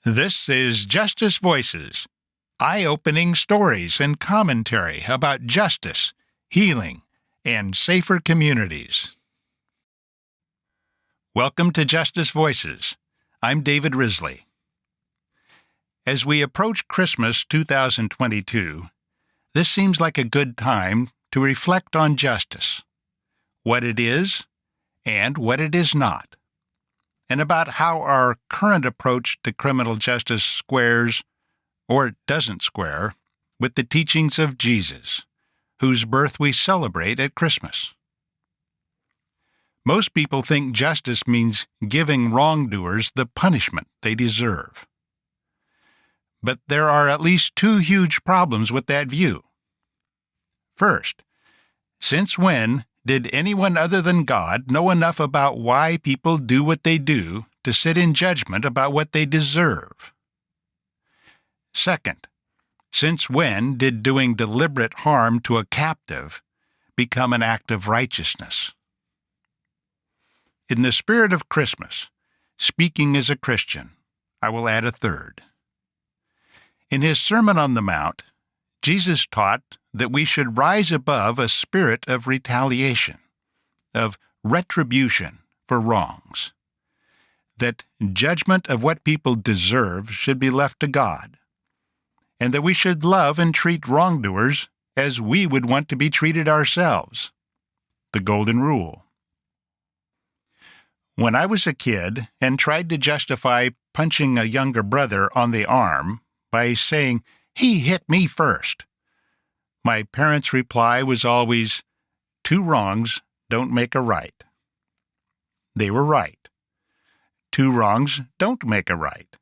This is Justice Voices, eye-opening stories and commentary about justice, healing, and safer communities. Welcome to Justice Voices. I'm David Risley. As we approach Christmas 2022, this seems like a good time to reflect on justice, what it is and what it is not, and about how our current approach to criminal justice squares, or doesn't square, with the teachings of Jesus, whose birth we celebrate at Christmas. Most people think justice means giving wrongdoers the punishment they deserve. But there are at least two huge problems with that view. First, since when did anyone other than God know enough about why people do what they do to sit in judgment about what they deserve? Second, since when did doing deliberate harm to a captive become an act of righteousness? In the spirit of Christmas, speaking as a Christian, I will add a third. In his Sermon on the Mount, Jesus taught that we should rise above a spirit of retaliation, of retribution for wrongs, that judgment of what people deserve should be left to God, and that we should love and treat wrongdoers as we would want to be treated ourselves. The Golden Rule. When I was a kid and tried to justify punching a younger brother on the arm by saying, "He hit me first," my parents' reply was always, "Two wrongs don't make a right." They were right. Two wrongs don't make a right,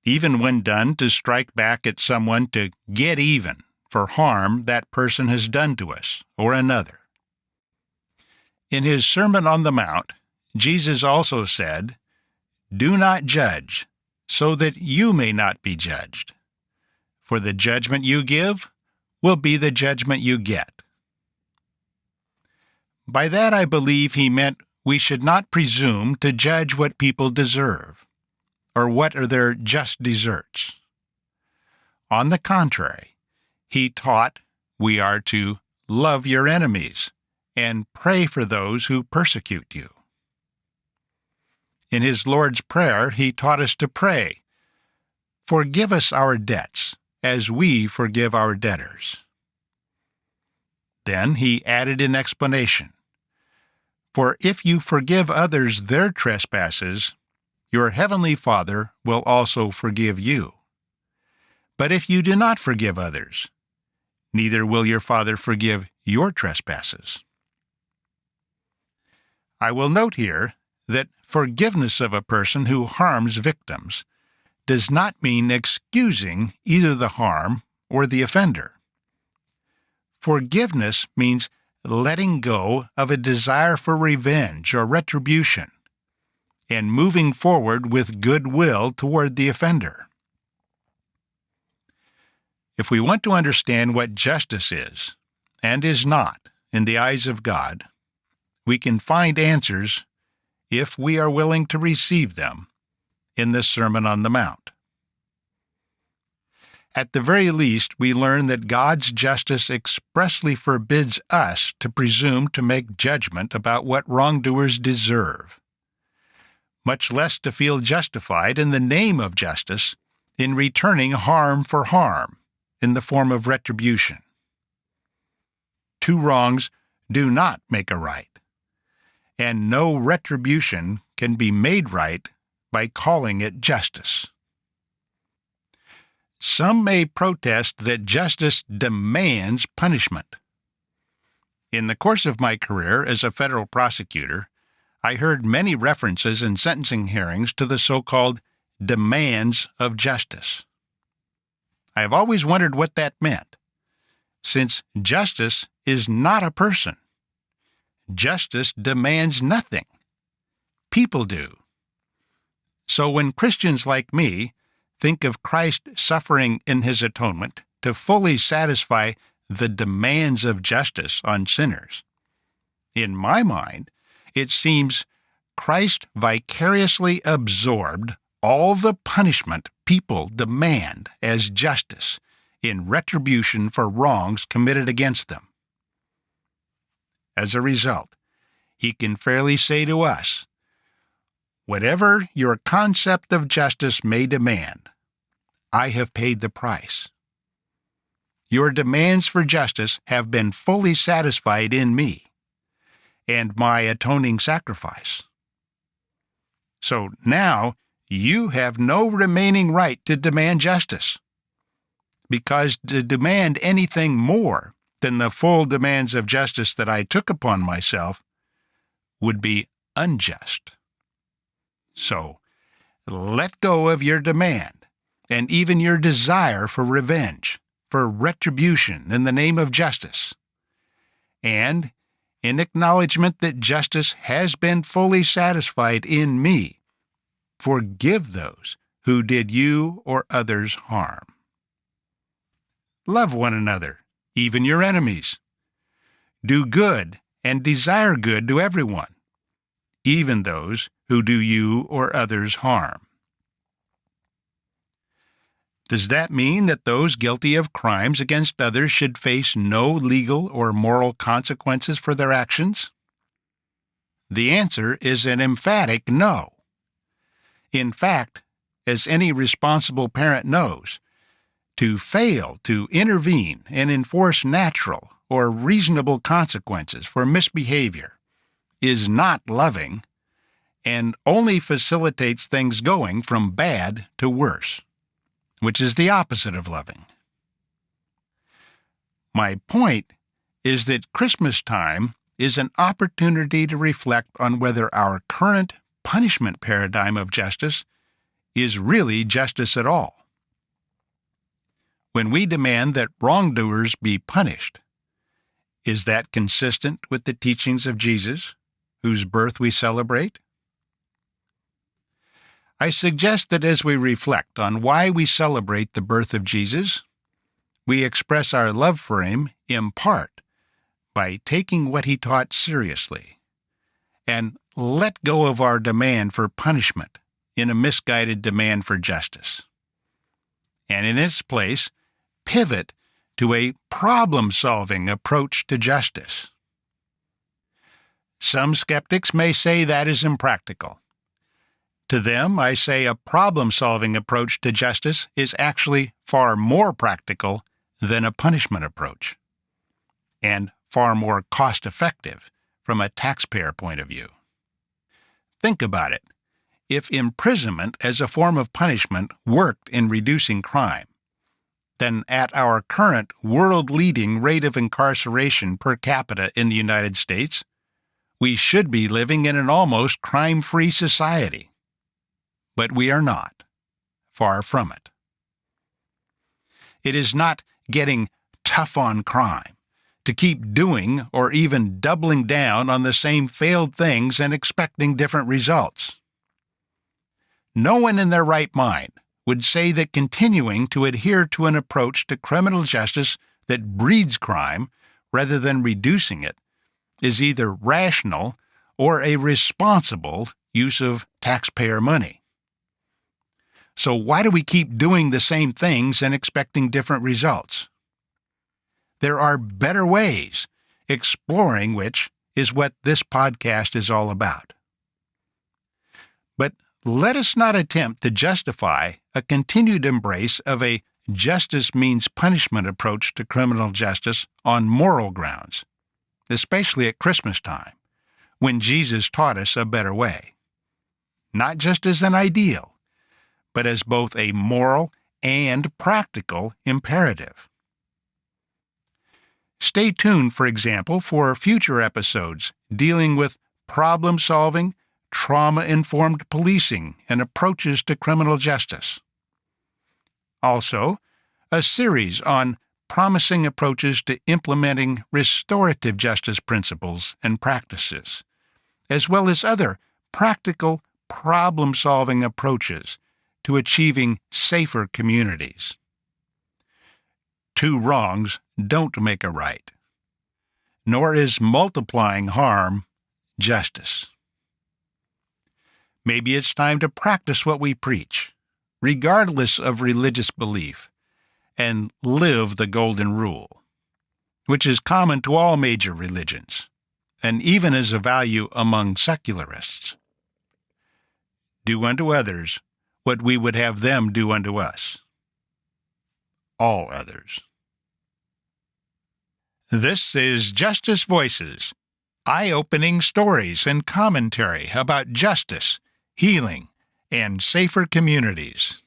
even when done to strike back at someone to get even for harm that person has done to us or another. In his Sermon on the Mount, Jesus also said, "Do not judge, so that you may not be judged. For the judgment you give will be the judgment you get." By that I believe he meant we should not presume to judge what people deserve, or what are their just deserts. On the contrary, he taught we are to love your enemies and pray for those who persecute you. In his Lord's Prayer, he taught us to pray, "Forgive us our debts, as we forgive our debtors." Then he added an explanation, "For if you forgive others their trespasses, your heavenly Father will also forgive you. But if you do not forgive others, neither will your Father forgive your trespasses." I will note here that forgiveness of a person who harms victims does not mean excusing either the harm or the offender. Forgiveness means letting go of a desire for revenge or retribution and moving forward with goodwill toward the offender. If we want to understand what justice is and is not in the eyes of God, we can find answers if we are willing to receive them in the Sermon on the Mount. At the very least, we learn that God's justice expressly forbids us to presume to make judgment about what wrongdoers deserve, much less to feel justified in the name of justice in returning harm for harm in the form of retribution. Two wrongs do not make a right, and no retribution can be made right by calling it justice. Some may protest that justice demands punishment. In the course of my career as a federal prosecutor, I heard many references in sentencing hearings to the so-called demands of justice. I have always wondered what that meant, since justice is not a person. Justice demands nothing. People do. So when Christians like me think of Christ suffering in his atonement to fully satisfy the demands of justice on sinners, in my mind, it seems Christ vicariously absorbed all the punishment people demand as justice in retribution for wrongs committed against them. As a result, he can fairly say to us, "Whatever your concept of justice may demand, I have paid the price. Your demands for justice have been fully satisfied in me and my atoning sacrifice. So now you have no remaining right to demand justice, because to demand anything more than the full demands of justice that I took upon myself would be unjust. So let go of your demand and even your desire for revenge, for retribution in the name of justice. And in acknowledgement that justice has been fully satisfied in me, forgive those who did you or others harm. Love one another, even your enemies. Do good and desire good to everyone, even those who do you or others harm." Does that mean that those guilty of crimes against others should face no legal or moral consequences for their actions? The answer is an emphatic no. In fact, as any responsible parent knows, to fail to intervene and enforce natural or reasonable consequences for misbehavior is not loving and only facilitates things going from bad to worse, which is the opposite of loving. My point is that Christmas time is an opportunity to reflect on whether our current punishment paradigm of justice is really justice at all. When we demand that wrongdoers be punished, is that consistent with the teachings of Jesus, whose birth we celebrate? I suggest that as we reflect on why we celebrate the birth of Jesus, we express our love for him in part by taking what he taught seriously and let go of our demand for punishment in a misguided demand for justice, and in its place pivot to a problem-solving approach to justice. Some skeptics may say that is impractical. To them, I say a problem-solving approach to justice is actually far more practical than a punishment approach, and far more cost-effective from a taxpayer point of view. Think about it. If imprisonment as a form of punishment worked in reducing crime, then at our current world-leading rate of incarceration per capita in the United States, we should be living in an almost crime-free society. But we are not. Far from it. It is not getting tough on crime, to keep doing or even doubling down on the same failed things and expecting different results. No one in their right mind would say that continuing to adhere to an approach to criminal justice that breeds crime rather than reducing it is either rational or a responsible use of taxpayer money. So why do we keep doing the same things and expecting different results? There are better ways, exploring which is what this podcast is all about. But let us not attempt to justify a continued embrace of a justice means punishment approach to criminal justice on moral grounds, especially at Christmas time, when Jesus taught us a better way. Not just as an ideal, but as both a moral and practical imperative. Stay tuned, for example, for future episodes dealing with problem-solving, trauma-informed policing and approaches to criminal justice. Also, a series on promising approaches to implementing restorative justice principles and practices, as well as other practical problem-solving approaches to achieving safer communities. Two wrongs don't make a right, nor is multiplying harm justice. Maybe it's time to practice what we preach, regardless of religious belief, and live the Golden Rule, which is common to all major religions, and even is a value among secularists. Do unto others what we would have them do unto us. All others. This is Justice Voices, eye-opening stories and commentary about justice, healing, and safer communities.